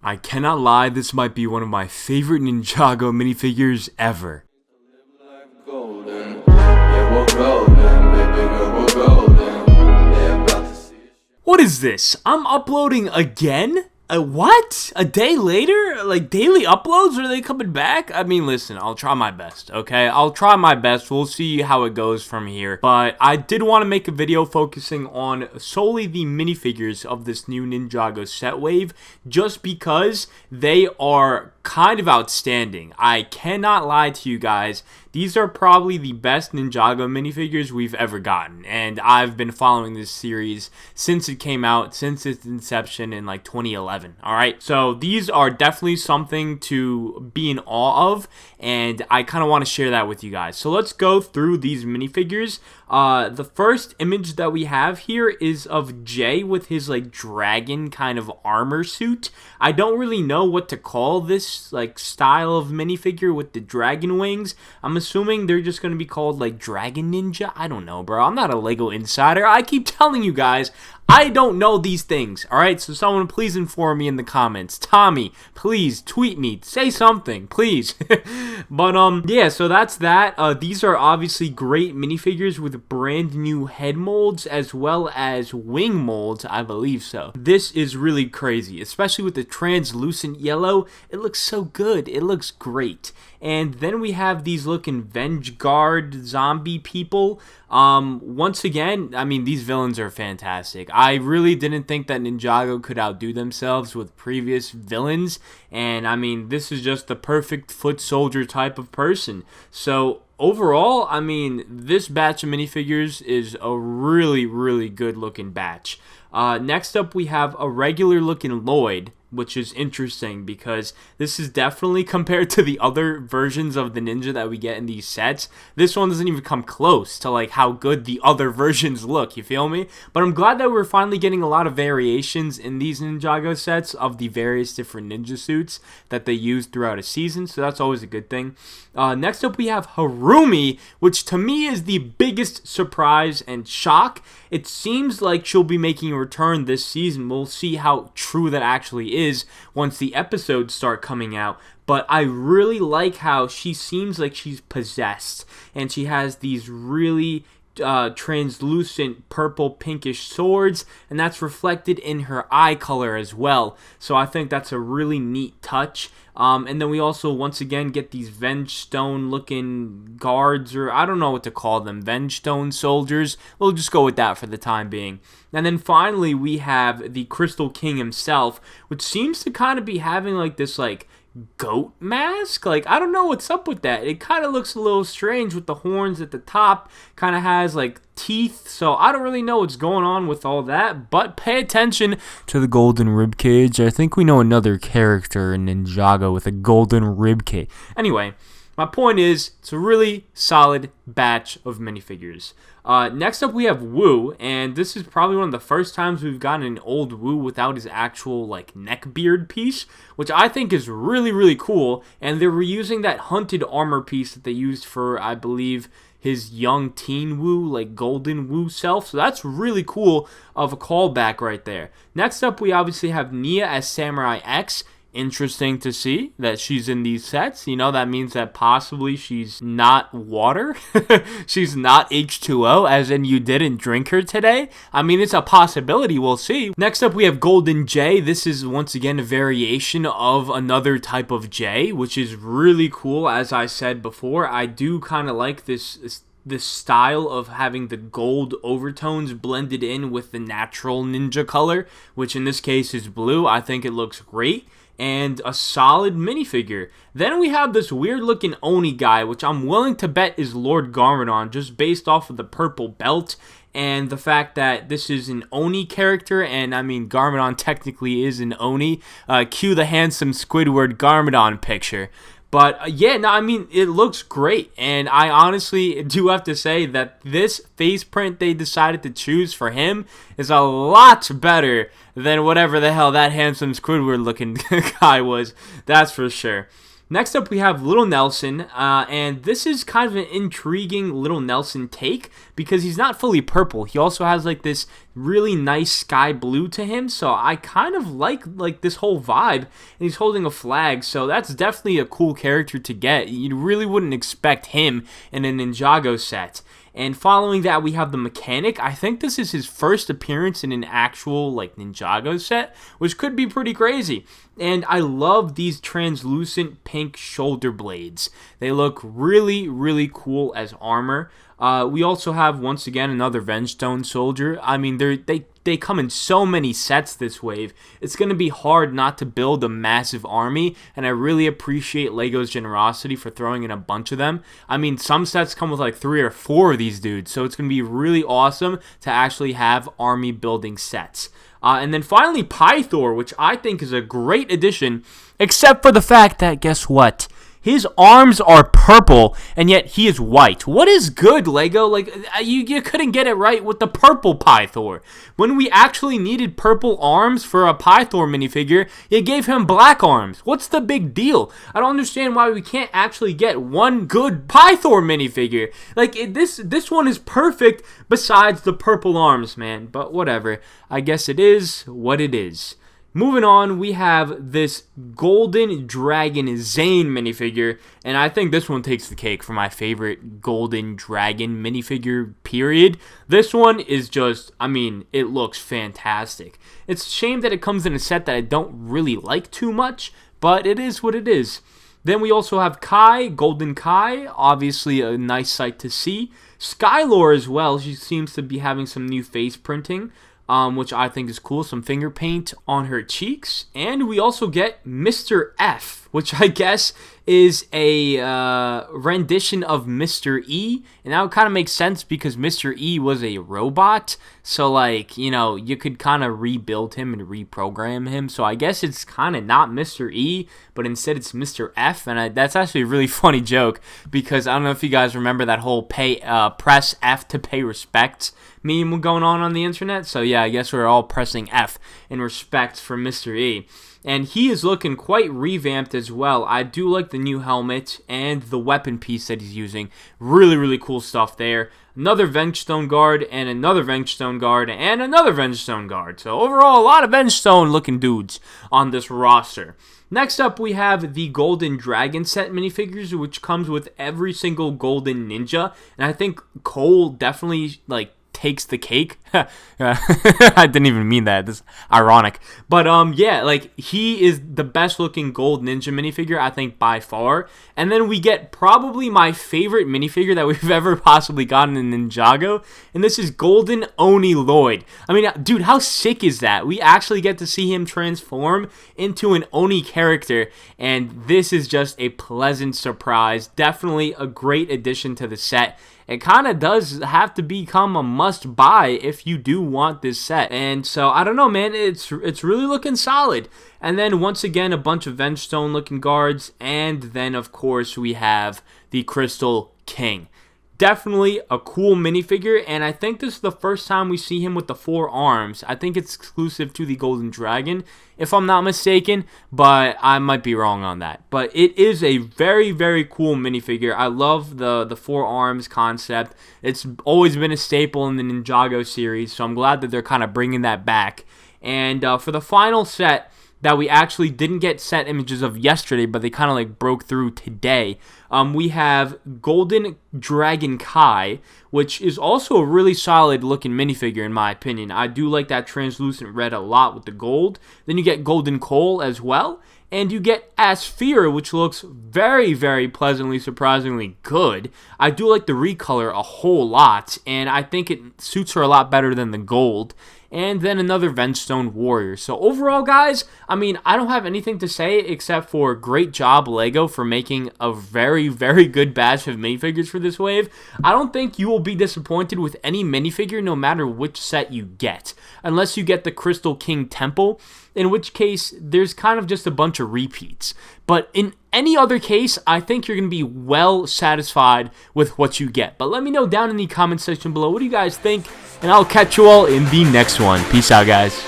I cannot lie, this might be one of my favorite Ninjago minifigures ever. What is this? I'm uploading again? What? A day later? Like, daily uploads? Are they coming back? I mean, listen, I'll try my best, okay? I'll try my best. We'll see how it goes from here. But I did want to make a video focusing on solely the minifigures of this new Ninjago set wave, just because they are kind of outstanding. I cannot lie to you guys. These are probably the best Ninjago minifigures we've ever gotten, and I've been following this series since it came out, since its inception in like 2011, alright? So these are definitely something to be in awe of, and I kind of want to share that with you guys. So let's go through these minifigures. The first image that we have here is of Jay with his like dragon kind of armor suit. I don't really know what to call this like style of minifigure with the dragon wings. I'm assuming they're just going to be called like Dragon Ninja. I don't know, bro. I'm not a Lego insider. I keep telling you guys, I don't know these things, alright? So someone please inform me in the comments. Tommy, please tweet me. Say something, please. But, yeah, so that's that. These are obviously great minifigures with brand new head molds as well as wing molds, I believe so. This is really crazy, especially with the translucent yellow. It looks so good. It looks great. And then we have these looking Venge guard zombie people. Once again, I mean, these villains are fantastic. I really didn't think that Ninjago could outdo themselves with previous villains. And I mean, this is just the perfect foot soldier type of person. So overall, I mean, this batch of minifigures is a really, really good looking batch. Next up, we have a regular looking Lloyd, which is interesting because this is definitely, compared to the other versions of the ninja that we get in these sets, this one doesn't even come close to like how good the other versions look, you feel me? But I'm glad that we're finally getting a lot of variations in these Ninjago sets of the various different ninja suits that they use throughout a season, so that's always a good thing. Next up, we have Harumi, which to me is the biggest surprise and shock. It seems like she'll be making a return this season. We'll see how true that actually is once the episodes start coming out. But I really like how she seems like she's possessed, and she has these really translucent purple pinkish swords, and that's reflected in her eye color as well. So I think that's a really neat touch. And then we also once again get these Venge stone looking guards, or I don't know what to call them, Venge stone soldiers. We'll just go with that for the time being. And then finally we have the Crystal King himself, which seems to kind of be having like this like goat mask. Like, I don't know what's up with that. It kind of looks a little strange with the horns at the top, kind of has like teeth, so I don't really know what's going on with all that, but pay attention to the golden ribcage. I think we know another character in Ninjago with a golden ribcage. Anyway, my point is, it's a really solid batch of minifigures. Next up, we have Wu, and this is probably one of the first times we've gotten an old Wu without his actual, like, neck beard piece, which I think is really, really cool, and they're reusing that hunted armor piece that they used for, I believe, his young teen Wu, like golden Wu self, so that's really cool of a callback right there. Next up, we obviously have Nia as Samurai X. Interesting to see that she's in these sets. You know, that means that possibly she's not water. She's not H2O, as in you didn't drink her today. I mean, it's a possibility. We'll see. Next up, we have Golden J. This is, once again, a variation of another type of J, which is really cool. As I said before, I do kind of like this style of having the gold overtones blended in with the natural ninja color, which in this case is blue. I think it looks great. And a solid minifigure. Then we have this weird looking Oni guy, which I'm willing to bet is Lord Garmadon, just based off of the purple belt and the fact that this is an Oni character, and I mean Garmadon technically is an Oni. Cue the handsome Squidward Garmadon picture. But yeah, no, I mean, it looks great, and I honestly do have to say that this face print they decided to choose for him is a lot better than whatever the hell that handsome Squidward looking guy was, that's for sure. Next up, we have Little Nelson, and this is kind of an intriguing Little Nelson take because he's not fully purple. He also has like this really nice sky blue to him, so I kind of like this whole vibe. And he's holding a flag, so that's definitely a cool character to get. You really wouldn't expect him in a Ninjago set. And following that, we have the Mechanic. I think this is his first appearance in an actual like Ninjago set, which could be pretty crazy. And I love these translucent pink shoulder blades. They look really, really cool as armor. We also have, once again, another Vengestone soldier. I mean, they come in so many sets this wave. It's going to be hard not to build a massive army, and I really appreciate LEGO's generosity for throwing in a bunch of them. I mean, some sets come with like 3 or 4 of these dudes, so it's going to be really awesome to actually have army building sets. And then finally, Pythor, which I think is a great addition, except for the fact that, guess what? His arms are purple, and yet he is white. What is good, LEGO? Like, you couldn't get it right with the purple Pythor. When we actually needed purple arms for a Pythor minifigure, you gave him black arms. What's the big deal? I don't understand why we can't actually get one good Pythor minifigure. Like, this one is perfect besides the purple arms, man. But whatever. I guess it is what it is. Moving on, we have this Golden Dragon Zayn minifigure, and I think this one takes the cake for my favorite Golden Dragon minifigure, period. This one is just, I mean, it looks fantastic. It's a shame that it comes in a set that I don't really like too much, but it is what it is. Then we also have Kai, Golden Kai, obviously a nice sight to see. Skylore as well, she seems to be having some new face printing. Which I think is cool, some finger paint on her cheeks. And we also get Mr. F, which I guess is a rendition of Mr. E. And that would kind of make sense because Mr. E was a robot. So, like, you know, you could kind of rebuild him and reprogram him. So I guess it's kind of not Mr. E, but instead it's Mr. F. And that's actually a really funny joke because I don't know if you guys remember that whole press F to pay respects meme going on the internet. So yeah, I guess we're all pressing F in respect for Mr. E. And he is looking quite revamped as well. I do like the new helmet and the weapon piece that he's using. Really, really cool stuff there. Another Vengestone guard and another Vengestone guard and another Vengestone guard. So overall, a lot of Vengestone looking dudes on this roster. Next up, we have the Golden Dragon set minifigures, which comes with every single Golden Ninja. And I think Cole definitely, like, takes the cake. I didn't even mean that. That's ironic. But yeah, like he is the best looking gold ninja minifigure, I think, by far. And then we get probably my favorite minifigure that we've ever possibly gotten in Ninjago, and this is Golden Oni Lloyd. I mean, dude, how sick is that? We actually get to see him transform into an Oni character, and this is just a pleasant surprise. Definitely a great addition to the set. It kind of does have to become a must-buy if you do want this set. And so, I don't know, man. It's really looking solid. And then, once again, a bunch of Vengestone-looking guards. And then, of course, we have the Crystal King. Definitely a cool minifigure, and I think this is the first time we see him with the 4 arms. I think it's exclusive to the Golden Dragon, if I'm not mistaken, but I might be wrong on that. But it is a very, very cool minifigure. I love the 4 arms concept. It's always been a staple in the Ninjago series, so I'm glad that they're kind of bringing that back. And for the final set that we actually didn't get set images of yesterday, but they kind of like broke through today. We have Golden Dragon Kai, which is also a really solid looking minifigure in my opinion. I do like that translucent red a lot with the gold. Then you get Golden Cole as well. And you get Asphira, which looks very, very pleasantly, surprisingly good. I do like the recolor a whole lot, and I think it suits her a lot better than the gold. And then another Vengestone warrior. So overall, guys, I mean, I don't have anything to say except for great job, LEGO, for making a very, very good batch of minifigures for this wave. I don't think you will be disappointed with any minifigure, no matter which set you get. Unless you get the Crystal King Temple, in which case, there's kind of just a bunch of repeats. But in any other case, I think you're going to be well satisfied with what you get. But let me know down in the comment section below, what do you guys think? And I'll catch you all in the next one. Peace out, guys.